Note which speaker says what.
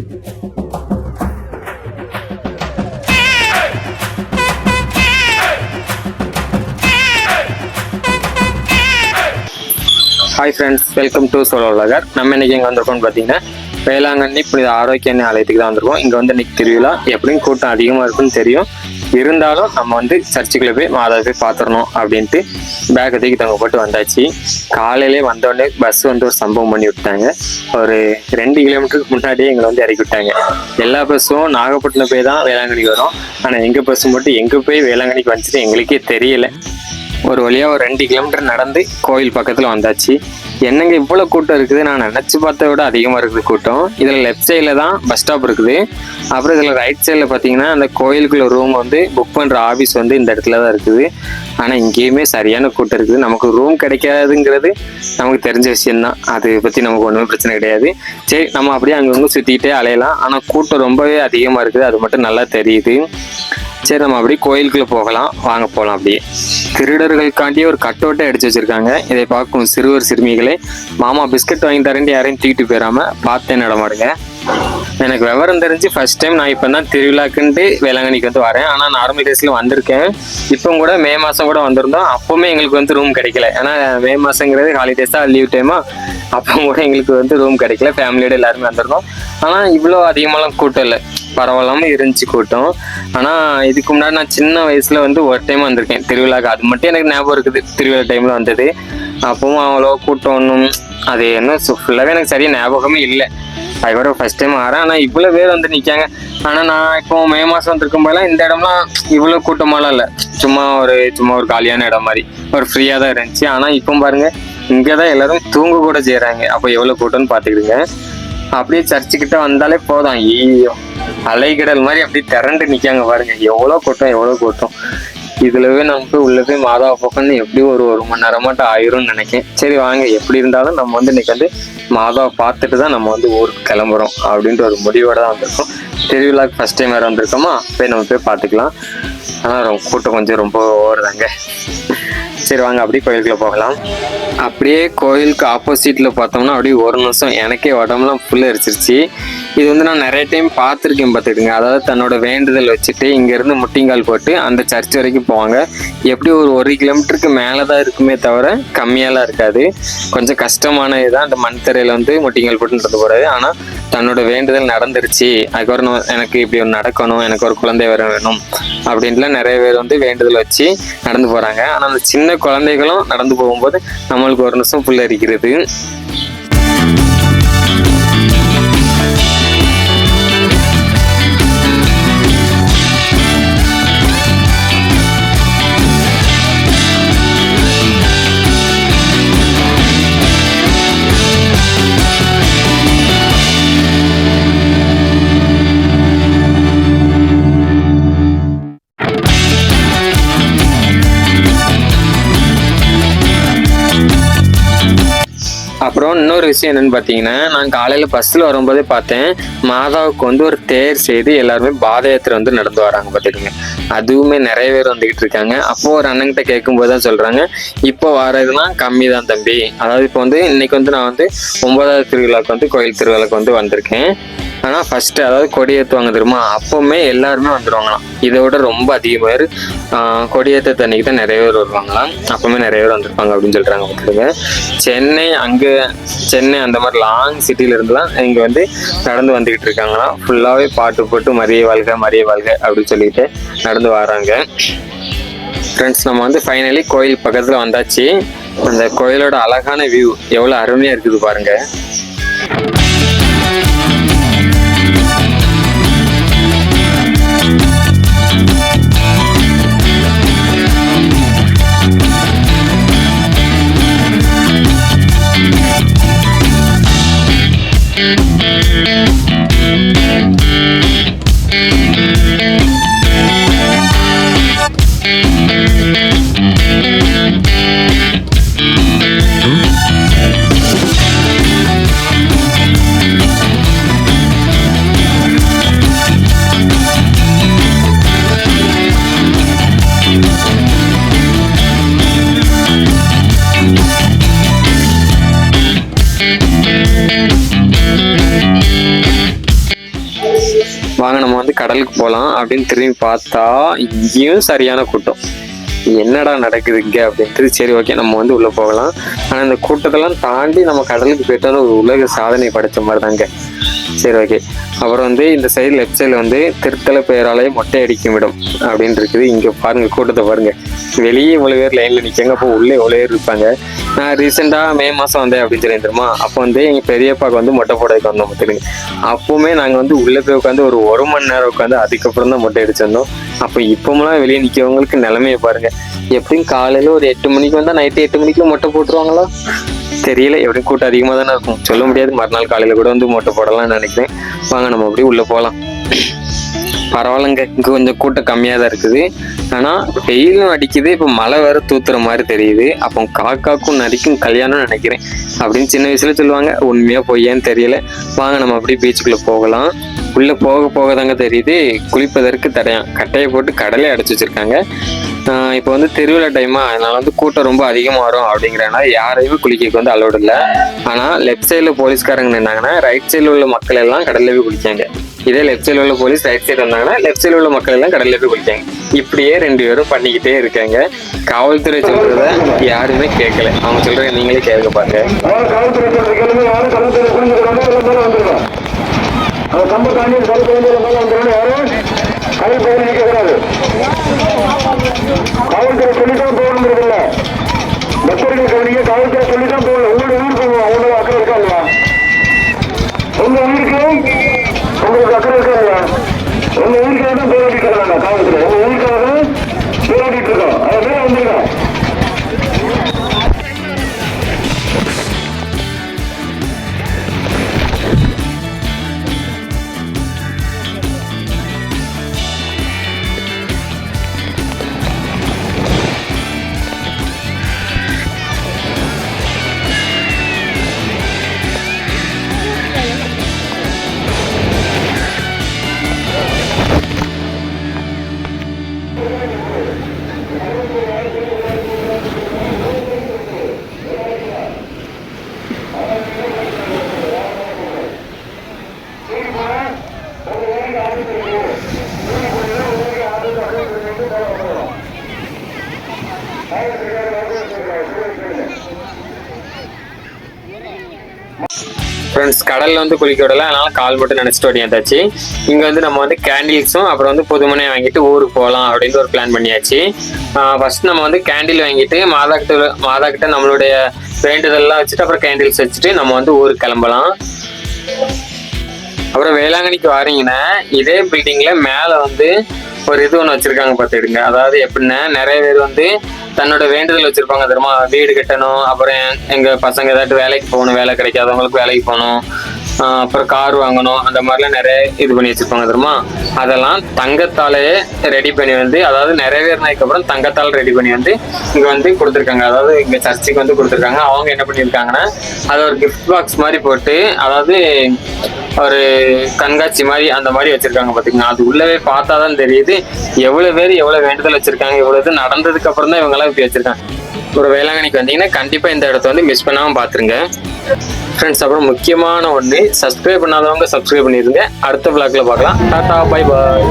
Speaker 1: Hi friends, welcome to solo vlogger. நம்ம இன்னைக்கு எங்கே வந்திருக்கோம்னு பார்த்தீங்கன்னா வேளாங்கண்ணி புனித ஆரோக்கிய ஆலயத்துக்கு தான் வந்திருக்கோம். இங்கே வந்து இன்னைக்கு திருவிழா, எப்படியும் கூட்டம் அதிகமாக இருக்குன்னு தெரியும். இருந்தாலும் நம்ம வந்து சர்ச்சுக்குள்ளே போய் மாதாவை போய் பார்த்துடணும் அப்படின்ட்டு பேக்கை தூக்கி தொங்க போட்டு வந்தாச்சு. காலையிலே வந்தோடனே பஸ் வந்து ஒரு சம்பவம் பண்ணி விட்டாங்க. ஒரு 2 கிலோமீட்டருக்கு முன்னாடியே எங்களை வந்து இறக்கி விட்டாங்க. எல்லா பஸ்ஸும் நாகப்பட்டினம் போய் தான் வேளாங்கண்ணிக்கு வரும். ஆனால் எங்கள் பஸ்ஸு மட்டும் எங்கே போய் வேளாங்கண்ணிக்கு வந்துச்சுட்டு எங்களுக்கே தெரியல. ஒரு வழியாக ஒரு 2 கிலோமீட்டர் நடந்து கோயில் பக்கத்தில் வந்தாச்சு. என்னங்க இவ்வளோ கூட்டம் இருக்குது, நான் நினச்சி பார்த்த விட அதிகமாக இருக்குது கூட்டம். இதில் லெஃப்ட் சைடில் தான் பஸ் ஸ்டாப் இருக்குது. அப்புறம் இதில் ரைட் சைடில் பார்த்தீங்கன்னா அந்த கோயிலுக்குள்ள ரூம் வந்து புக் பண்ணுற ஆஃபீஸ் வந்து இந்த இடத்துல தான் இருக்குது. ஆனால் இங்கேயுமே சரியான கூட்டம் இருக்குது. நமக்கு ரூம் கிடைக்காதுங்கிறது நமக்கு தெரிஞ்ச விஷயந்தான். அதை பற்றி நமக்கு ஒன்றுமே பிரச்சனை கிடையாது. சரி, நம்ம அப்படியே அங்கங்கே சுற்றிக்கிட்டே அலையலாம். ஆனால் கூட்டம் ரொம்பவே அதிகமாக இருக்குது, அது மட்டும் நல்லா தெரியுது. சரி, நம்ம அப்படியே கோயிலுக்குள்ளே போகலாம், வாங்க போகலாம். அப்படியே திருடர்களுக்காண்டியே ஒரு கட்டோட்டை அடிச்சு வச்சிருக்காங்க. இதை பார்க்கும் சிறுவர் சிறுமிகளே, மாமா பிஸ்கட் வாங்கி தரேன்ட்டு யாரையும் தூக்கிட்டு போயிடாம பார்த்தேன் நடமாடுங்க. எனக்கு விவரம் தெரிஞ்சு ஃபர்ஸ்ட் டைம் நான் இப்போ தான் திருவிழாக்குன்ட்டு வேளாங்கண்ணிக்கு வந்து வரேன். ஆனால் நார்மல் டேஸில் வந்திருக்கேன். இப்போ கூட மே மாதம் கூட வந்திருந்தோம். அப்போவுமே எங்களுக்கு வந்து ரூம் கிடைக்கல. ஏன்னா மே மாதங்கிறது ஹாலிடேஸாக லீவ் டைமா, அப்போ கூட எங்களுக்கு வந்து ரூம் கிடைக்கல. ஃபேமிலியோட எல்லாருமே வந்திருந்தோம். ஆனால் இவ்வளோ அதிகமாகலாம் கூட்டம் இல்லை, பரவாயில்லாமல் இருந்துச்சு கூட்டம். ஆனால் இதுக்கு முன்னாடி நான் சின்ன வயசில் வந்து ஒரு டைம் வந்திருக்கேன் திருவிழாக்கு. அது மட்டும் எனக்கு ஞாபகம் இருக்குது, திருவிழா டைமில் வந்தது. அப்பவும் அவ்வளோ கூட்டம் ஒன்றும் அது என்ன ஃபுல்லாகவே எனக்கு சரியாக ஞாபகமே இல்லை. அதுக்கப்புறம் ஃபர்ஸ்ட் டைம் வரேன். ஆனால் இவ்வளோ பேர் வந்து நிற்காங்க. ஆனால் நான் இப்போ மே மாதம் வந்திருக்கும் போதெல்லாம் இந்த இடம்லாம் இவ்வளோ கூட்டமாலாம் இல்லை. சும்மா ஒரு காலியான இடம் மாதிரி ஒரு ஃப்ரீயாக தான் இருந்துச்சு. ஆனால் இப்போ பாருங்க, இங்கே தான் எல்லாரும் தூங்க கூட செய்கிறாங்க. அப்போ எவ்வளோ கூட்டம்னு பார்த்துக்கிடுங்க. அப்படியே சர்ச்சுக்கிட்ட வந்தாலே போதும், ஐயோ அலைக்கடல் மாதிரி அப்படியே திரண்டு நிற்காங்க பாருங்க. எவ்வளோ கூட்டம். இதுலவே நமக்கு உள்ள போய் மாதாவை பக்கம்னு எப்படியும் ஒரு மணி நேரம் மட்டும் ஆயிரும்னு நினைக்கிறேன். சரி வாங்க, எப்படி இருந்தாலும் நம்ம வந்து இன்னைக்கு வந்து மாதாவை பார்த்துட்டு தான் நம்ம வந்து ஊருக்கு கிளம்புறோம் அப்படின்ற ஒரு முடிவோட தான் வந்திருக்கோம். திருவிழாக்கு ஃபர்ஸ்ட் டைம் வேறு வந்திருக்கோமா, போய் நம்ம போய் பார்த்துக்கலாம். ஆனால் கூட்டம் கொஞ்சம் ரொம்ப ஓடுதாங்க. சரி வாங்க, அப்படியே கோயிலுக்குள்ள போகலாம். அப்படியே கோயிலுக்கு ஆப்போசிட்டில் பார்த்தோம்னா அப்படியே ஒரு நிமிஷம் எனக்கே உடம்புலாம் ஃபுல்லாக எரிச்சிருச்சு. இது வந்து நான் நிறைய டைம் பார்த்துருக்கேன், பார்த்துக்கிட்டுங்க. அதாவது தன்னோட வேண்டுதல் வச்சுட்டு இங்கேருந்து முட்டிங்கால் போட்டு அந்த சர்ச் வரைக்கும் போவாங்க. எப்படி ஒரு 1 கிலோமீட்டருக்கு மேலே தான் இருக்குமே தவிர கம்மியாலாம் இருக்காது. கொஞ்சம் கஷ்டமான இதுதான் அந்த மண் தரையில் வந்து முட்டிங்கால் போட்டு நடந்து போகிறது. ஆனால் தன்னோட வேண்டுதல் நடந்துருச்சு, அதுக்கப்புறம் எனக்கு இப்படி ஒன்று நடக்கணும், எனக்கு ஒரு குழந்தை வேணும் அப்படின்ட்டுலாம் நிறைய பேர் வந்து வேண்டுதல் வச்சு நடந்து போகிறாங்க. ஆனால் அந்த சின்ன குழந்தைகளும் நடந்து போகும்போது நம்மளுக்கு ஒரு நிமிஷம் புல்லரிக்கிறது. அப்புறம் இன்னொரு விஷயம் என்னன்னு பார்த்தீங்கன்னா, நான் காலையில் பஸ்ஸில் வரும்போதே பார்த்தேன், மாதாவுக்கு வந்து ஒரு தேர் செய்து எல்லாருமே பாத யாத்திரை வந்து நடந்து வராங்க பார்த்துக்கோங்க. அதுவுமே நிறைய பேர் வந்துக்கிட்டு இருக்காங்க. அப்போது ஒரு அண்ணன்கிட்ட கேட்கும்போது தான் சொல்கிறாங்க, இப்போ வரதுலாம் கம்மி தான் தம்பி. அதாவது இப்போ வந்து இன்னைக்கு வந்து நான் வந்து 9வது திருவிழாவுக்கு வந்து கோயில் திருவிழாவுக்கு வந்து வந்திருக்கேன். ஆனால் ஃபஸ்ட்டு அதாவது கொடி ஏற்றுவாங்க தெரியுமா, அப்போவுமே எல்லாருமே வந்துடுவாங்களாம். இதை விட ரொம்ப அதிகம் பேர் கொடியேற்ற தண்ணிக்கு தான் நிறைய பேர் வருவாங்களாம். அப்போவுமே நிறைய பேர் வந்திருப்பாங்க அப்படின்னு சொல்கிறாங்க பார்த்துருங்க. சென்னை அந்த மாதிரி லாங் சிட்டியிலேருந்துலாம் இங்கே வந்து நடந்து வந்துக்கிட்டு இருக்காங்களாம். ஃபுல்லாகவே பாட்டு போட்டு மரியே வாழ்க அப்படின்னு சொல்லிட்டு நடந்து வராங்க. ஃப்ரெண்ட்ஸ், நம்ம வந்து ஃபைனலி கோயில் பக்கத்தில் வந்தாச்சு. அந்த கோயிலோட அழகான வியூ எவ்வளோ அருமையாக இருக்குது பாருங்க. வாங்க நம்ம வந்து கடலுக்கு போகலாம் அப்படின்னு திரும்பி பார்த்தா இங்கேயும் சரியான கூட்டம். என்னடா நடக்குது இங்கே அப்படின்ட்டு சரி ஓகே நம்ம வந்து உள்ளே போகலாம். ஆனால் இந்த கூட்டத்தெல்லாம் தாண்டி நம்ம கடலுக்கு போயிட்டாலும் ஒரு உலக சாதனை படைச்ச மாதிரி தாங்க. சரி ஓகே. அப்புறம் வந்து இந்த சைடு லெஃப்ட் சைடில் வந்து திருத்தல பெயராலே மொட்டை அடிக்கும் இடம் அப்படின்னு இருக்குது. இங்கே பாருங்க கூட்டத்தை பாருங்க. வெளியே இவ்வளோ பேர் லைனில் நிற்காங்க, அப்போ உள்ளே இவ்வளோ பேர் இருப்பாங்க. நான் ரீசெண்டாக மே மாதம் வந்தேன் அப்படின்னு சொல்லி தெரியுமா, அப்போ வந்து எங்கள் பெரியப்பாவுக்கு வந்து மொட்டை போடக்கு வந்தோம் பார்த்துருங்க. அப்போவுமே நாங்கள் வந்து உள்ளே போய் உட்காந்து ஒரு மணி நேரம் உட்காந்து அதுக்கப்புறம் தான் மொட்டை அடிச்சிருந்தோம். அப்போ இப்போமெல்லாம் வெளியே நிற்கிறவங்களுக்கு நிலைமையை பாருங்க. எப்படியும் காலையில் ஒரு 8 மணிக்கு வந்தால் நைட்டு 8 மணிக்கு மொட்டை போட்டுருவாங்களா தெரியல. எப்படியும் கூட்டம் அதிகமாக தானே இருக்கும், சொல்ல முடியாது. மறுநாள் காலையில் கூட வந்து மொட்டை போடலாம்னு நினைக்கிறேன். வாங்க நம்ம அப்படியே உள்ளே போகலாம். பரவாயில்லைங்க, இங்கே கொஞ்சம் கூட்டம் கம்மியாக தான் இருக்குது. ஆனால் வெயிலும் அடிக்குது, இப்போ மழை வேற தூத்துற மாதிரி தெரியுது. அப்போ காக்காக்கும் நரிக்கும் கல்யாணம்னு நினைக்கிறேன் அப்படின்னு சின்ன வயசுல சொல்லுவாங்க. உண்மையாக பொய்யான்னு தெரியல. வாங்க நம்ம அப்படியே பீச்சுக்குள்ளே போகலாம். உள்ளே போக போக தாங்க தெரியுது குளிப்பதற்கு தடையாம் கட்டையை போட்டு கடலே அடைச்சி வச்சுருக்காங்க. இப்போ வந்து திருவிழா டைமா, அதனால வந்து கூட்டம் ரொம்ப அதிகமாக வரும் அப்படிங்கிறனால யாரையுமே குளிக்க வந்து அலோடு இல்லை. ஆனால் லெஃப்ட் சைடில் போலீஸ்காரங்க நின்னாங்கன்னா ரைட் சைடில் உள்ள மக்கள் எல்லாம் கடல்ல போய் குளிக்காங்க. இதே லெஃப்ட் சைடில் உள்ள போலீஸ் ரைட் சைடு வந்தாங்கன்னா லெஃப்ட் சைடில் உள்ள மக்கள் எல்லாம் கடல்ல போய் குளிக்காங்க. இப்படியே 2 பேரும் பண்ணிக்கிட்டே இருக்காங்க. காவல்துறை சொல்றத யாருமே கேட்கல. அவங்க சொல்றத நீங்களே கேட்க பாருங்க.
Speaker 2: காவல்துறை சொல்லிதான் போகணும் இல்ல, பக்தர்கள் கவனிக்க காவல்துறை சொல்லிதான் போகணும். உங்களோட ஊருக்கு அவ்வளவு அக்கறை இருக்கா இல்லையா? உங்க ஊருக்கு உங்களுக்கு அக்கறை இருக்கா இல்லையா? உங்க ஊருக்காக தான் போராடிட்டு இருக்காங்க காவல்துறை. உங்க ஊருக்காக தான் போராடிட்டு இருக்கோம். அது மேல வந்துருக்கோம்.
Speaker 1: ஃப்ரெண்ட்ஸ், கடலில் வந்து குளிக்க விடல, அதனால கால் மட்டும் நினச்சிட்டு ஓடியாந்தாச்சு. இங்கே வந்து நம்ம வந்து கேண்டில்ஸும் அப்புறம் வந்து புதுமனை வாங்கிட்டு ஊருக்கு போகலாம் அப்படின்னு ஒரு பிளான் பண்ணியாச்சு. ஃபர்ஸ்ட் நம்ம வந்து கேண்டில் வாங்கிட்டு மாதா கிட்ட நம்மளுடைய வேண்டுதல்லாம் வச்சுட்டு அப்புறம் கேண்டில்ஸ் வச்சுட்டு நம்ம வந்து ஊருக்கு கிளம்பலாம். அப்புறம் வேளாங்கண்ணிக்கு வாரீங்கன்னா இதே பில்டிங்கில் மேலே வந்து ஒரு இது ஒன்று வச்சுருக்காங்க பார்த்துடுங்க. அதாவது எப்படின்னா நிறைய பேர் வந்து தன்னோட வேண்டுதல் வச்சுருப்பாங்க தெரியுமா, வீடு கட்டணும், அப்புறம் எங்கள் பசங்க ஏதாட்டு வேலைக்கு போகணும், வேலை கிடைக்காதவங்களுக்கு வேலைக்கு போகணும், அப்புறம் கார் வாங்கணும், அந்த மாதிரிலாம் நிறைய இது பண்ணி வச்சுருப்பாங்க தெரியுமா. அதெல்லாம் தங்கத்தாலேயே ரெடி பண்ணி வந்து, அதாவது நிறைவேறினதுக்கு அப்புறம் தங்கத்தால் ரெடி பண்ணி வந்து இங்கே வந்து கொடுத்துருக்காங்க. அதாவது இங்கே சர்ச்சுக்கு வந்து கொடுத்துருக்காங்க. அவங்க என்ன பண்ணியிருக்காங்கன்னா அதை ஒரு கிஃப்ட் பாக்ஸ் மாதிரி போட்டு, அதாவது ஒரு கண்காட்சி மாதிரி அந்த மாதிரி வச்சிருக்காங்க பார்த்தீங்கன்னா. அது உள்ளவே பார்த்தா தான் தெரியுது எவ்வளோ பேர் எவ்வளோ வேண்டுதல் வச்சிருக்காங்க. இவ்வளோ இது நடந்ததுக்கு அப்புறம் தான் இவங்கெல்லாம் இப்படி வச்சிருக்காங்க. ஒரு வேளாங்கண்ணிக்கு வந்தீங்கன்னா கண்டிப்பாக இந்த இடத்த வந்து மிஸ் பண்ணாமல் பார்த்துருங்க ஃப்ரெண்ட்ஸ். அப்புறம் முக்கியமான ஒன்று, சப்ஸ்கிரைப் பண்ணாதவங்க சப்ஸ்கிரைப் பண்ணிடுங்க. அடுத்த vlogல பார்க்கலாம். Tata, bye bye.